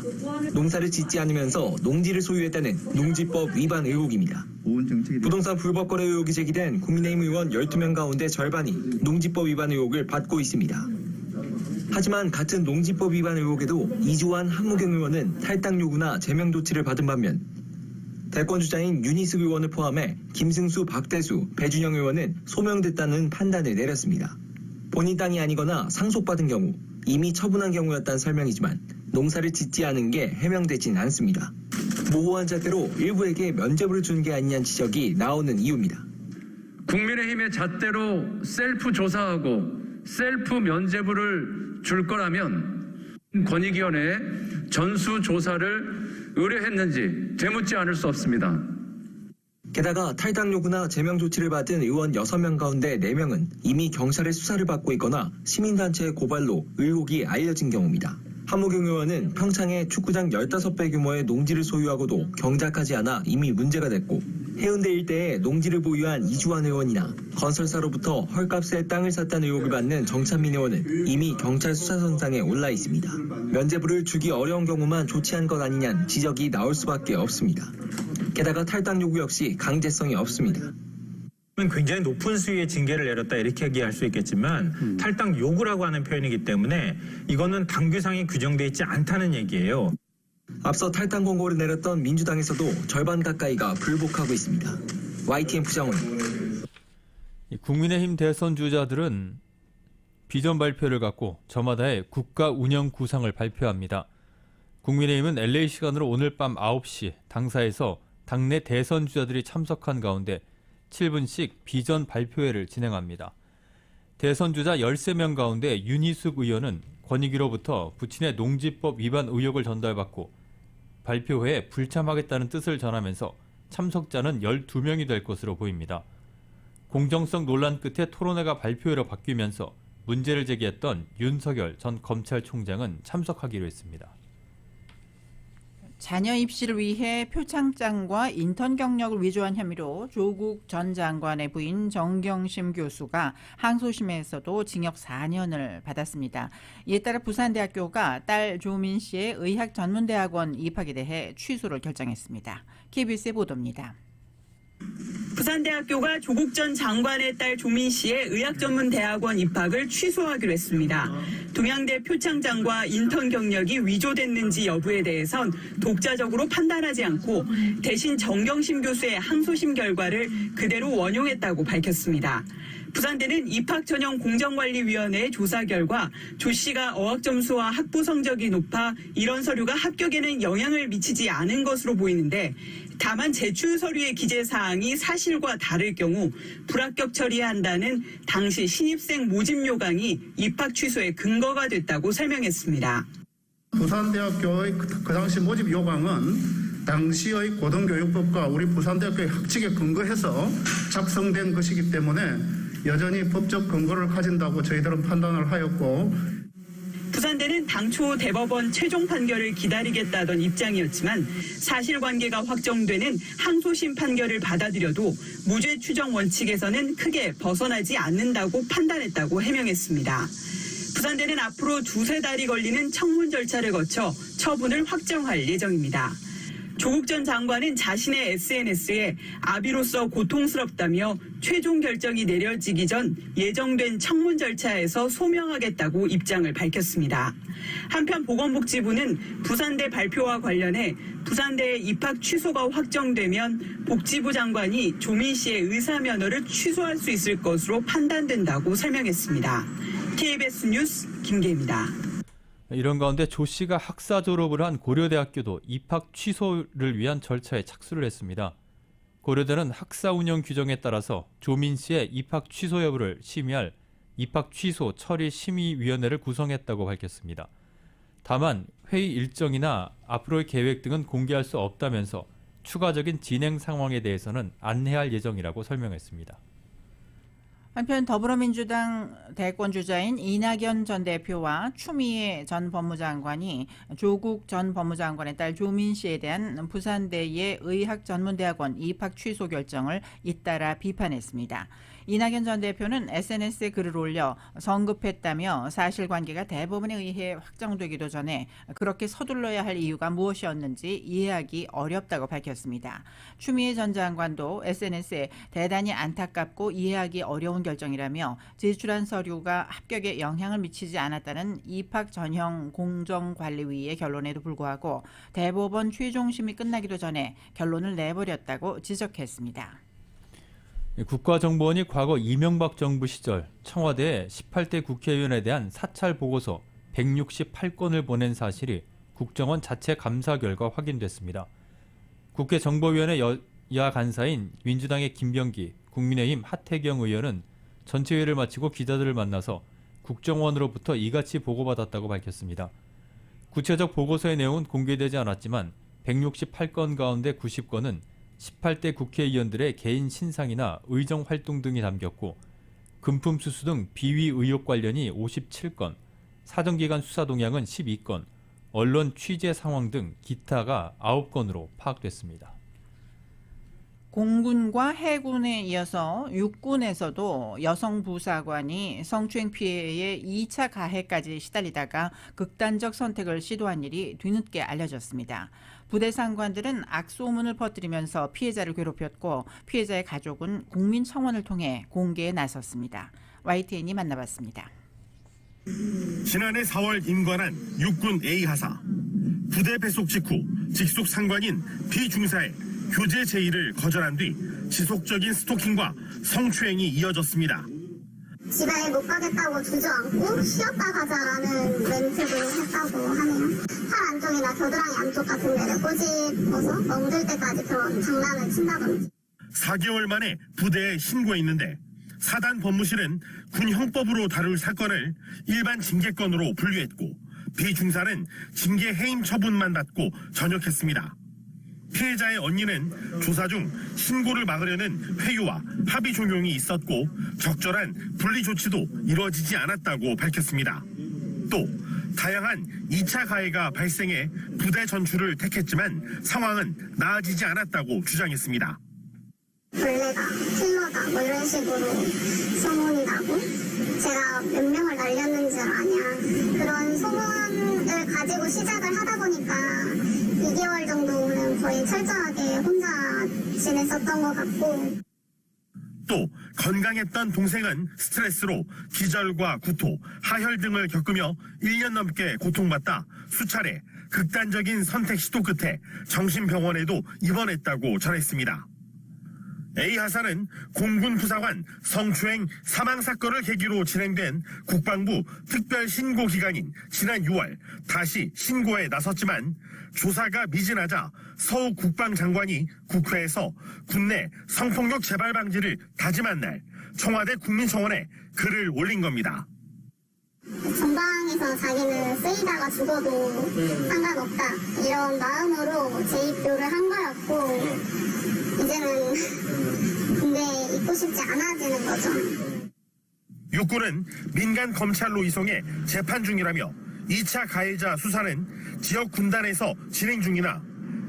농사를 짓지 않으면서 농지를 소유했다는 농지법 위반 의혹입니다. 부동산 불법 거래 의혹이 제기된 국민의힘 의원 12명 가운데 절반이 농지법 위반 의혹을 받고 있습니다. 하지만 같은 농지법 위반 의혹에도 이주환 한무경 의원은 탈당 요구나 제명 조치를 받은 반면 대권주자인 유니스 의원을 포함해 김승수, 박대수, 배준영 의원은 소명됐다는 판단을 내렸습니다. 본인 땅이 아니거나 상속받은 경우, 이미 처분한 경우였다는 설명이지만 농사를 짓지 않은 게 해명되진 않습니다. 모호한 잣대로 일부에게 면죄부를 준 게 아니냐는 지적이 나오는 이유입니다. 국민의힘의 잣대로 셀프 조사하고 셀프 면죄부를 줄 거라면 권익위원회에 전수조사를 의뢰했는지 되묻지 않을 수 없습니다. 게다가 탈당 요구나 제명 조치를 받은 의원 6명 가운데 4명은 이미 경찰의 수사를 받고 있거나 시민단체의 고발로 의혹이 알려진 경우입니다. 한무경 의원은 평창에 축구장 15배 규모의 농지를 소유하고도 경작하지 않아 이미 문제가 됐고 해운대 일대에 농지를 보유한 이주환 의원이나 건설사로부터 헐값에 땅을 샀다는 의혹을 받는 정찬민 의원은 이미 경찰 수사선상에 올라 있습니다. 면죄부를 주기 어려운 경우만 조치한 것 아니냐는 지적이 나올 수밖에 없습니다. 게다가 탈당 요구 역시 강제성이 없습니다. 굉장히 높은 수위의 징계를 내렸다 이렇게 얘기할 수 있겠지만 탈당 요구라고 하는 표현이기 때문에 이거는 당규상에 규정되어 있지 않다는 얘기예요. 앞서 탈당 권고를 내렸던 민주당에서도 절반 가까이가 불복하고 있습니다. YTN 부장원. 국민의힘 대선 주자들은 비전 발표를 갖고 저마다의 국가 운영 구상을 발표합니다. 국민의힘은 LA 시간으로 오늘 밤 9시 당사에서 당내 대선 주자들이 참석한 가운데 7분씩 비전 발표회를 진행합니다. 대선 주자 13명 가운데 윤희숙 의원은 권익위로부터 부친의 농지법 위반 의혹을 전달받고 발표회에 불참하겠다는 뜻을 전하면서 참석자는 12명이 될 것으로 보입니다. 공정성 논란 끝에 토론회가 발표회로 바뀌면서 문제를 제기했던 윤석열 전 검찰총장은 참석하기로 했습니다. 자녀 입시를 위해 표창장과 인턴 경력을 위조한 혐의로 조국 전 장관의 부인 정경심 교수가 항소심에서도 징역 4년을 받았습니다. 이에 따라 부산대학교가 딸 조민 씨의 의학전문대학원 입학에 대해 취소를 결정했습니다. KBS의 보도입니다. 부산대학교가 조국 전 장관의 딸 조민 씨의 의학전문대학원 입학을 취소하기로 했습니다. 동양대 표창장과 인턴 경력이 위조됐는지 여부에 대해선 독자적으로 판단하지 않고 대신 정경심 교수의 항소심 결과를 그대로 원용했다고 밝혔습니다. 부산대는 입학전형 공정관리위원회의 조사 결과 조 씨가 어학점수와 학부 성적이 높아 이런 서류가 합격에는 영향을 미치지 않은 것으로 보이는데 다만 제출 서류의 기재 사항이 사실과 다를 경우 불합격 처리한다는 당시 신입생 모집 요강이 입학 취소의 근거가 됐다고 설명했습니다. 부산대학교의 그 당시 모집 요강은 당시의 고등교육법과 우리 부산대학교의 학칙에 근거해서 작성된 것이기 때문에 여전히 법적 근거를 가진다고 저희들은 판단을 하였고 부산대는 당초 대법원 최종 판결을 기다리겠다던 입장이었지만 사실관계가 확정되는 항소심 판결을 받아들여도 무죄 추정 원칙에서는 크게 벗어나지 않는다고 판단했다고 해명했습니다. 부산대는 앞으로 2-3달이 걸리는 청문 절차를 거쳐 처분을 확정할 예정입니다. 조국 전 장관은 자신의 SNS에 아비로서 고통스럽다며 최종 결정이 내려지기 전 예정된 청문 절차에서 소명하겠다고 입장을 밝혔습니다. 한편 보건복지부는 부산대 발표와 관련해 부산대의 입학 취소가 확정되면 복지부 장관이 조민 씨의 의사면허를 취소할 수 있을 것으로 판단된다고 설명했습니다. KBS 뉴스 김계입니다. 이런 가운데 조 씨가 학사 졸업을 한 고려대학교도 입학 취소를 위한 절차에 착수를 했습니다. 고려대는 학사 운영 규정에 따라서 조민 씨의 입학 취소 여부를 심의할 입학 취소 처리 심의위원회를 구성했다고 밝혔습니다. 다만 회의 일정이나 앞으로의 계획 등은 공개할 수 없다면서 추가적인 진행 상황에 대해서는 안내할 예정이라고 설명했습니다. 한편 더불어민주당 대권주자인 이낙연 전 대표와 추미애 전 법무장관이 조국 전 법무장관의 딸 조민 씨에 대한 부산대의 의학전문대학원 입학 취소 결정을 잇따라 비판했습니다. 이낙연 전 대표는 SNS에 글을 올려 성급했다며 사실관계가 대법원에 의해 확정되기도 전에 그렇게 서둘러야 할 이유가 무엇이었는지 이해하기 어렵다고 밝혔습니다. 추미애 전 장관도 SNS에 대단히 안타깝고 이해하기 어려운 결정이라며 제출한 서류가 합격에 영향을 미치지 않았다는 입학 전형 공정관리위의 결론에도 불구하고 대법원 최종 심의 끝나기도 전에 결론을 내버렸다고 지적했습니다. 국가정보원이 과거 이명박 정부 시절 청와대에 18대 국회의원에 대한 사찰 보고서 168건을 보낸 사실이 국정원 자체 감사 결과 확인됐습니다. 국회 정보위원회 여야 간사인 민주당의 김병기, 국민의힘 하태경 의원은 전체 회의를 마치고 기자들을 만나서 국정원으로부터 이같이 보고받았다고 밝혔습니다. 구체적 보고서의 내용은 공개되지 않았지만 168건 가운데 90건은 18대 국회의원들의 개인 신상이나 의정 활동 등이 담겼고 금품 수수 등 비위 의혹 관련이 57건, 사정기관 수사 동향은 12건, 언론 취재 상황 등 기타가 9건으로 파악됐습니다. 공군과 해군에 이어서 육군에서도 여성 부사관이 성추행 피해에 2차 가해까지 시달리다가 극단적 선택을 시도한 일이 뒤늦게 알려졌습니다. 부대 상관들은 악소문을 퍼뜨리면서 피해자를 괴롭혔고 피해자의 가족은 국민청원을 통해 공개에 나섰습니다. YTN이 만나봤습니다. 지난해 4월 임관한 육군 A하사. 부대 배속 직후 직속 상관인 B중사의 교제 제의를 거절한 뒤 지속적인 스토킹과 성추행이 이어졌습니다. 집에 못 가겠다고 주저앉고 쉬었다 가자라는 멘트도 했다고 하네요. 팔 안쪽이나 겨드랑이 안쪽 같은 데를 꼬집어서 멍들 때까지 그런 장난을 친다든지. 4개월 만에 부대에 신고했는데 사단 법무실은 군 형법으로 다룰 사건을 일반 징계건으로 분류했고 B중사는 징계 해임 처분만 받고 전역했습니다. 피해자의 언니는 조사 중 신고를 막으려는 회유와 합의 종용이 있었고 적절한 분리 조치도 이루어지지 않았다고 밝혔습니다. 또 다양한 2차 가해가 발생해 부대 전출을 택했지만 상황은 나아지지 않았다고 주장했습니다. 벌레다, 킬러다 뭐 이런 식으로 소문이 나고 제가 몇 명을 날렸는지 아냐 그런 소문을 가지고 시작을 하다 보니까 2개월 정도는 거의 철저하게 혼자 지냈었던 것 같고 또 건강했던 동생은 스트레스로 기절과 구토, 하혈 등을 겪으며 1년 넘게 고통받다 수차례 극단적인 선택 시도 끝에 정신병원에도 입원했다고 전했습니다. A하사는 공군 부사관 성추행 사망사건을 계기로 진행된 국방부 특별신고기간인 지난 6월 다시 신고에 나섰지만 조사가 미진하자 서욱 국방장관이 국회에서 군내 성폭력 재발 방지를 다짐한 날 청와대 국민청원에 글을 올린 겁니다. 전방에서 자기는 쓰이다가 죽어도 상관없다 이런 마음으로 재입교를 한 거였고 이제는 군대에 있고 싶지 않아지는 거죠. 육군은 민간 검찰로 이송해 재판 중이라며 2차 가해자 수사는 지역 군단에서 진행 중이나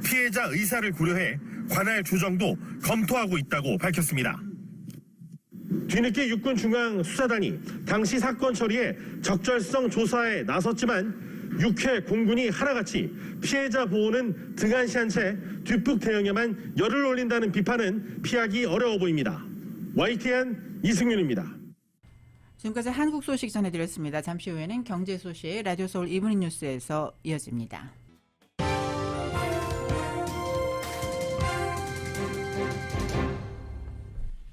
피해자 의사를 고려해 관할 조정도 검토하고 있다고 밝혔습니다. 뒤늦게 육군 중앙 수사단이 당시 사건 처리에 적절성 조사에 나섰지만 육해 공군이 하나같이 피해자 보호는 등한시한 채 뒷북 대응에만 열을 올린다는 비판은 피하기 어려워 보입니다. YTN 이승윤입니다. 지금까지 한국 소식 전해드렸습니다. 잠시 후에는 경제 소식 라디오 서울 이브닝 뉴스에서 이어집니다.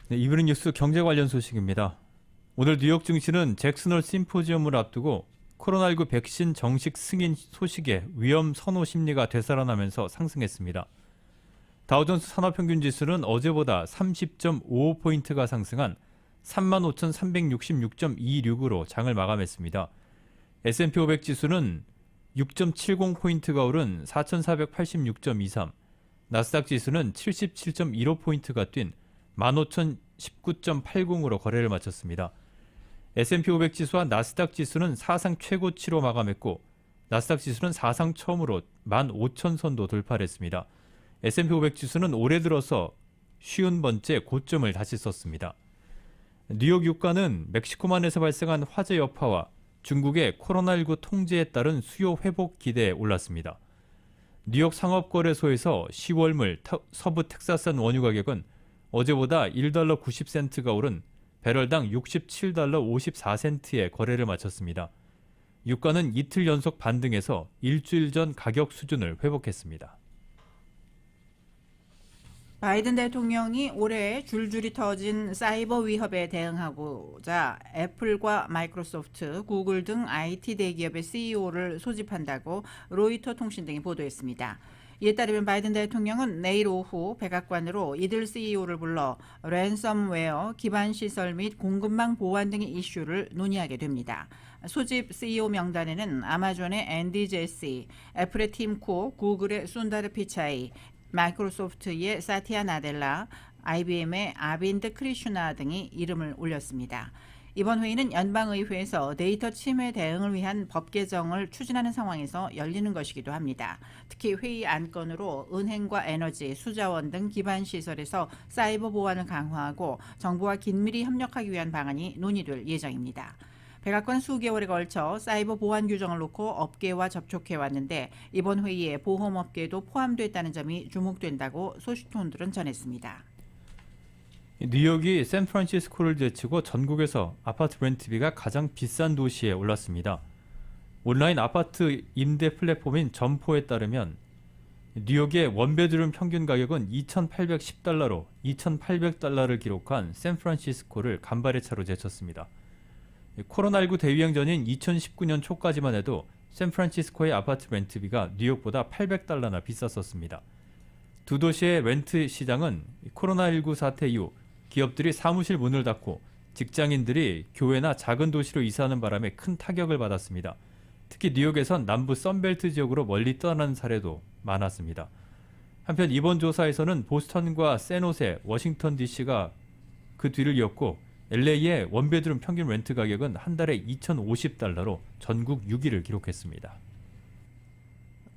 네, 이브닝 뉴스 경제 관련 소식입니다. 오늘 뉴욕 증시는 잭슨홀 심포지엄을 앞두고 코로나19 백신 정식 승인 소식에 위험 선호 심리가 되살아나면서 상승했습니다. 다우존스 산업평균지수는 어제보다 30.55포인트가 상승한 35,366.26으로 장을 마감했습니다. S&P 500 지수는 6.70포인트가 오른 4,486.23, 나스닥 지수는 77.15포인트가 뛴 15,019.80으로 거래를 마쳤습니다. S&P 500 지수와 나스닥 지수는 사상 최고치로 마감했고 나스닥 지수는 사상 처음으로 15,000선도 돌파를 했습니다. S&P 500 지수는 올해 들어서 50번째 고점을 다시 썼습니다. 뉴욕 유가는 멕시코만에서 발생한 화재 여파와 중국의 코로나19 통제에 따른 수요 회복 기대에 올랐습니다. 뉴욕 상업거래소에서 10월물 서부 텍사스산 원유 가격은 어제보다 1달러 90센트가 오른 배럴당 67달러 54센트에 거래를 마쳤습니다. 유가는 이틀 연속 반등해서 일주일 전 가격 수준을 회복했습니다. 바이든 대통령이 올해 줄줄이 터진 사이버 위협에 대응하고자 애플과 마이크로소프트, 구글 등 IT 대기업의 CEO를 소집한다고 로이터 통신 등이 보도했습니다. 이에 따르면 바이든 대통령은 내일 오후 백악관으로 이들 CEO를 불러 랜섬웨어, 기반 시설 및 공급망 보안 등의 이슈를 논의하게 됩니다. 소집 CEO 명단에는 아마존의 앤디 제시, 애플의 팀 쿡, 구글의 순다르 피차이, 마이크로소프트의 사티아 나델라, IBM의 아빈드 크리슈나 등이 이름을 올렸습니다. 이번 회의는 연방의회에서 데이터 침해 대응을 위한 법 개정을 추진하는 상황에서 열리는 것이기도 합니다. 특히 회의 안건으로 은행과 에너지, 수자원 등 기반 시설에서 사이버 보안을 강화하고 정부와 긴밀히 협력하기 위한 방안이 논의될 예정입니다. 백악관 수개월에 걸쳐 사이버 보안 규정을 놓고 업계와 접촉해 왔는데 이번 회의에 보험업계도 포함됐다는 점이 주목된다고 소식통들은 전했습니다. 뉴욕이 샌프란시스코를 제치고 전국에서 아파트 렌트비가 가장 비싼 도시에 올랐습니다. 온라인 아파트 임대 플랫폼인 점포에 따르면 뉴욕의 원베드룸 평균 가격은 2,810달러로 2,800달러를 기록한 샌프란시스코를 간발의 차로 제쳤습니다. 코로나19 대유행 전인 2019년 초까지만 해도 샌프란시스코의 아파트 렌트비가 뉴욕보다 800달러나 비쌌었습니다. 두 도시의 렌트 시장은 코로나19 사태 이후 기업들이 사무실 문을 닫고 직장인들이 교외나 작은 도시로 이사하는 바람에 큰 타격을 받았습니다. 특히 뉴욕에선 남부 선벨트 지역으로 멀리 떠나는 사례도 많았습니다. 한편 이번 조사에서는 보스턴과 샌호세, 워싱턴 DC가 그 뒤를 이었고 LA의 원베드룸 평균 렌트 가격은 한 달에 2,050달러로 전국 6위를 기록했습니다.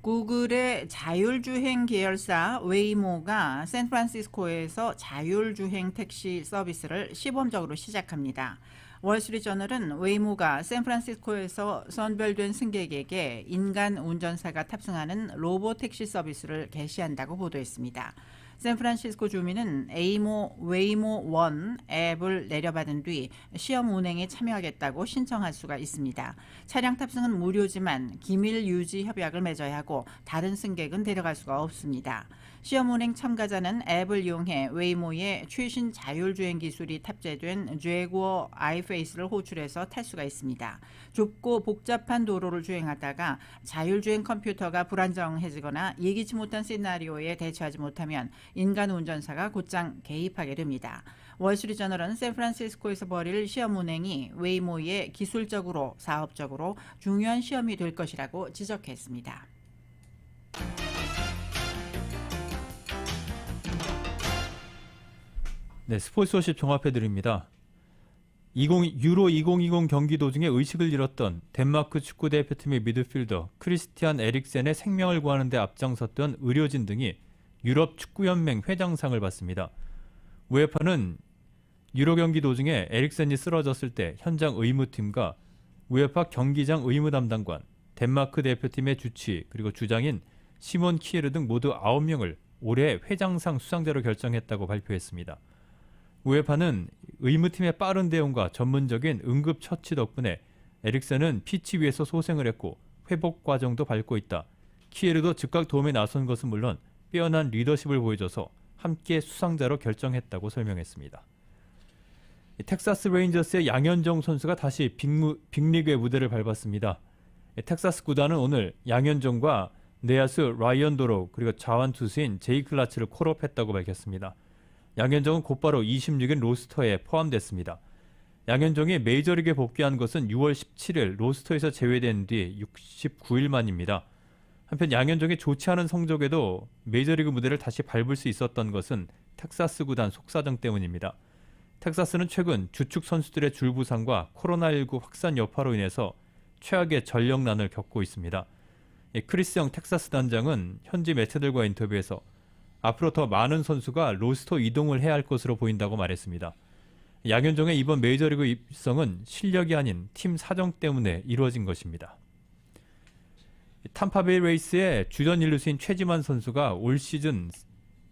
구글의 자율주행 계열사 웨이모가 샌프란시스코에서 자율주행 택시 서비스를 시범적으로 시작합니다. 월스트리트저널은 웨이모가 샌프란시스코에서 선별된 승객에게 인간 운전사가 탑승하는 로봇 택시 서비스를 개시한다고 보도했습니다. 샌프란시스코 주민은 웨이모 1 앱을 내려받은 뒤 시험 운행에 참여하겠다고 신청할 수가 있습니다. 차량 탑승은 무료지만 기밀 유지 협약을 맺어야 하고 다른 승객은 데려갈 수가 없습니다. 시험 운행 참가자는 앱을 이용해 웨이모의 최신 자율주행 기술이 탑재된 죄고어 아이페이스를 호출해서 탈 수가 있습니다. 좁고 복잡한 도로를 주행하다가 자율주행 컴퓨터가 불안정해지거나 예기치 못한 시나리오에 대처하지 못하면 인간 운전사가 곧장 개입하게 됩니다. 월스트리트저널은 샌프란시스코에서 벌일 시험 운행이 웨이모의 기술적으로, 사업적으로 중요한 시험이 될 것이라고 지적했습니다. 네, 스포츠 소식 종합해드립니다. 유로 2020 경기 도중에 의식을 잃었던 덴마크 축구대표팀의 미드필더 크리스티안 에릭센의 생명을 구하는 데 앞장섰던 의료진 등이 유럽 축구연맹 회장상을 받습니다. 우에파는 유로 경기 도중에 에릭센이 쓰러졌을 때 현장 의무팀과 우에파 경기장 의무 담당관, 덴마크 대표팀의 주치 그리고 주장인 시몬 키에르 등 모두 9명을 올해 회장상 수상자로 결정했다고 발표했습니다. 우에파는 의무팀의 빠른 대응과 전문적인 응급처치 덕분에 에릭센은 피치 위에서 소생을 했고 회복 과정도 밟고 있다. 키에르도 즉각 도움에 나선 것은 물론 빼어난 리더십을 보여줘서 함께 수상자로 결정했다고 설명했습니다. 텍사스 레인저스의 양현종 선수가 다시 빅리그의 무대를 밟았습니다. 텍사스 구단은 오늘 양현종과 내야수 라이언 도로 그리고 자완 투수인 제이 클라츠를 콜업했다고 밝혔습니다. 양현종은 곧바로 26일 로스터에 포함됐습니다. 양현종이 메이저리그에 복귀한 것은 6월 17일 로스터에서 제외된 뒤 69일 만입니다. 한편 양현종이 좋지 않은 성적에도 메이저리그 무대를 다시 밟을 수 있었던 것은 텍사스 구단 속사정 때문입니다. 텍사스는 최근 주축 선수들의 줄부상과 코로나19 확산 여파로 인해서 최악의 전력난을 겪고 있습니다. 크리스 영 텍사스 단장은 현지 매체들과 인터뷰에서 앞으로 더 많은 선수가 로스터 이동을 해야 할 것으로 보인다고 말했습니다. 양현종의 이번 메이저리그 입성은 실력이 아닌 팀 사정 때문에 이루어진 것입니다. 탐파베이 레이스의 주전 일루수인 최지만 선수가 올 시즌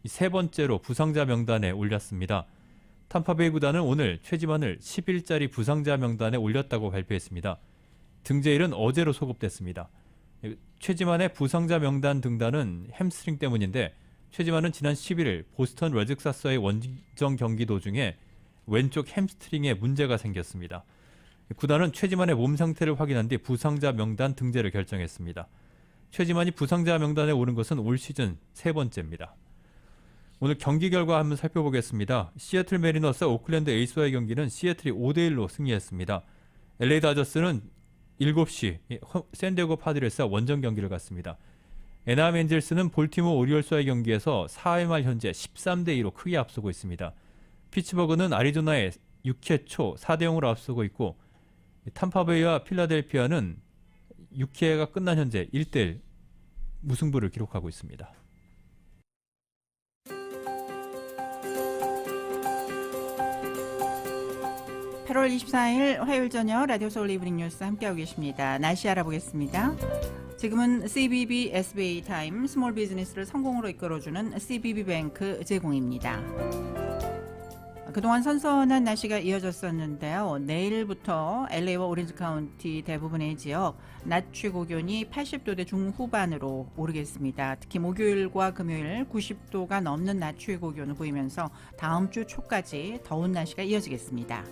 세 번째로 부상자 명단에 올렸습니다. 탐파베이 구단은 오늘 최지만을 10일짜리 부상자 명단에 올렸다고 발표했습니다. 등재일은 어제로 소급됐습니다. 최지만의 부상자 명단 등단은 햄스트링 때문인데 최지만은 지난 11일 보스턴 레드삭스와의 원정 경기 도중에 왼쪽 햄스트링에 문제가 생겼습니다. 구단은 최지만의 몸 상태를 확인한 뒤 부상자 명단 등재를 결정했습니다. 최지만이 부상자 명단에 오른 것은 올 시즌 세 번째입니다. 오늘 경기 결과 한번 살펴보겠습니다. 시애틀 메리너스 오클랜드 에이스와의 경기는 시애틀이 5대1로 승리했습니다. LA 다저스는 7시 샌디에고 파드레스와 원정 경기를 갖습니다. 애나함 엔젤스는 볼티모어 오리올스와의 경기에서 4회 말 현재 13대2로 크게 앞서고 있습니다. 피츠버그는 아리조나에 6회 초 4대0으로 앞서고 있고 탐파베이와 필라델피아는 6회가 끝난 현재 1대1 무승부를 기록하고 있습니다. (8월 24일) 화요일 저녁 라디오 서울 이브닝 뉴스 함께하고 계십니다. 날씨 알아보겠습니다. 지금은 CBB SBA 타임 스몰 비즈니스를 성공으로 이끌어주는 CBB 뱅크 제공입니다. 그동안 선선한 날씨가 이어졌었는데요. 내일부터 LA와 오렌지 카운티 대부분의 지역 낮 최고 기온이 80도대 중후반으로 오르겠습니다. 특히 목요일과 금요일 90도가 넘는 낮 최고 기온을 보이면서 다음 주 초까지 더운 날씨가 이어지겠습니다.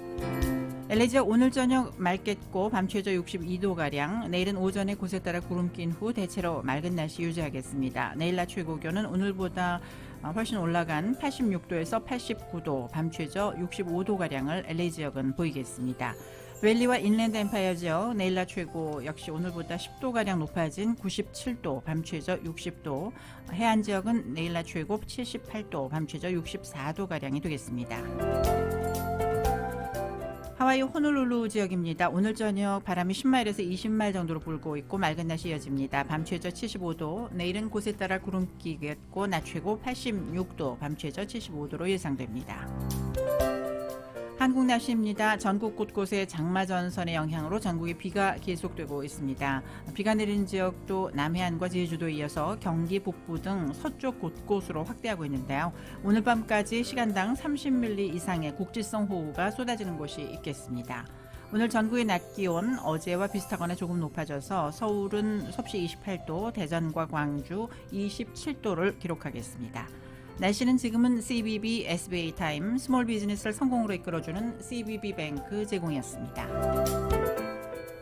LA 지역 오늘 저녁 맑겠고 밤 최저 62도가량, 내일은 오전에 곳에 따라 구름 낀 후 대체로 맑은 날씨 유지하겠습니다. 내일 낮 최고 기온은 오늘보다 훨씬 올라간 86도에서 89도, 밤 최저 65도가량을 LA 지역은 보이겠습니다. 밸리와 인랜드 엠파이어 지역 내일 낮 최고 역시 오늘보다 10도가량 높아진 97도, 밤 최저 60도, 해안 지역은 내일 낮 최고 78도, 밤 최저 64도가량이 되겠습니다. 하와이 호놀룰루 지역입니다. 오늘 저녁 바람이 10마일에서 20마일 정도로 불고 있고 맑은 날씨 이어집니다. 밤 최저 75도, 내일은 곳에 따라 구름 끼겠고 낮 최고 86도, 밤 최저 75도로 예상됩니다. 한국 날씨입니다. 전국 곳곳에 장마 전선의 영향으로 전국에 비가 계속되고 있습니다. 비가 내리는 지역도 남해안과 제주도에 이어서 경기 북부 등 서쪽 곳곳으로 확대하고 있는데요. 오늘 밤까지 시간당 30mm 이상의 국지성 호우가 쏟아지는 곳이 있겠습니다. 오늘 전국의 낮 기온 어제와 비슷하거나 조금 높아져서 서울은 섭씨 28도, 대전과 광주 27도를 기록하겠습니다. 날씨는 지금은 CBB SBA 타임 스몰 비즈니스를 성공으로 이끌어주는 CBB 뱅크 제공이었습니다.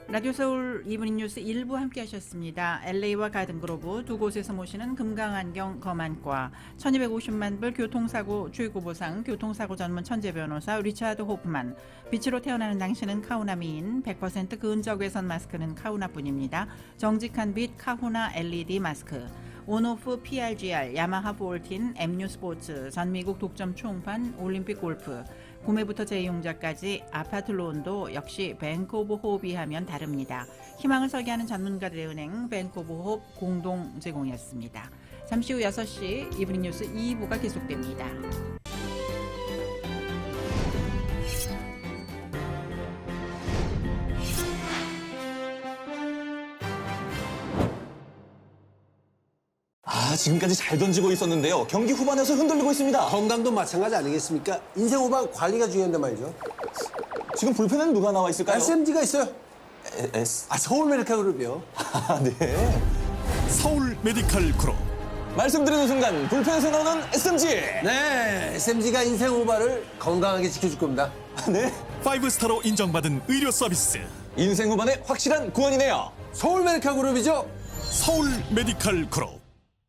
라디오 서울 이브닝 뉴스 1부 함께 하셨습니다. LA와 가든그로브 두 곳에서 모시는 금강안경 검안과 1250만 불 교통사고 최고보상 교통사고 전문 천재 변호사 리차드 호프만, 빛으로 태어나는 당신은 카우나 미인, 100% 근적 외선 마스크는 카우나뿐입니다. 정직한 빛 카후나 LED 마스크, 온오프 PRGR, 야마하 볼틴, MU 스포츠, 전미국 독점 총판, 올림픽 골프, 구매부터 재이용자까지 아파트 론도 역시 뱅크 오브 호흡이 하면 다릅니다. 희망을 설계하는 전문가들의 은행 뱅크 오브 호흡 공동 제공이었습니다. 잠시 후 6시 이브닝 뉴스 2부가 계속됩니다. 지금까지 잘 던지고 있었는데요. 경기 후반에서 흔들리고 있습니다. 건강도 마찬가지 아니겠습니까? 인생 후반 관리가 중요한데 말이죠. 지금 불펜에는 누가 나와 있을까요? SMG가 있어요. 서울 메디칼 그룹이요. 네. 서울 메디칼 그룹. 말씀드리는 순간 불펜에서 나오는 SMG. 네, SMG가 인생 후반을 건강하게 지켜줄 겁니다. 네. 5스타로 인정받은 의료 서비스. 인생 후반의 확실한 구원이네요. 서울 메디칼 그룹이죠. 서울 메디칼 그룹.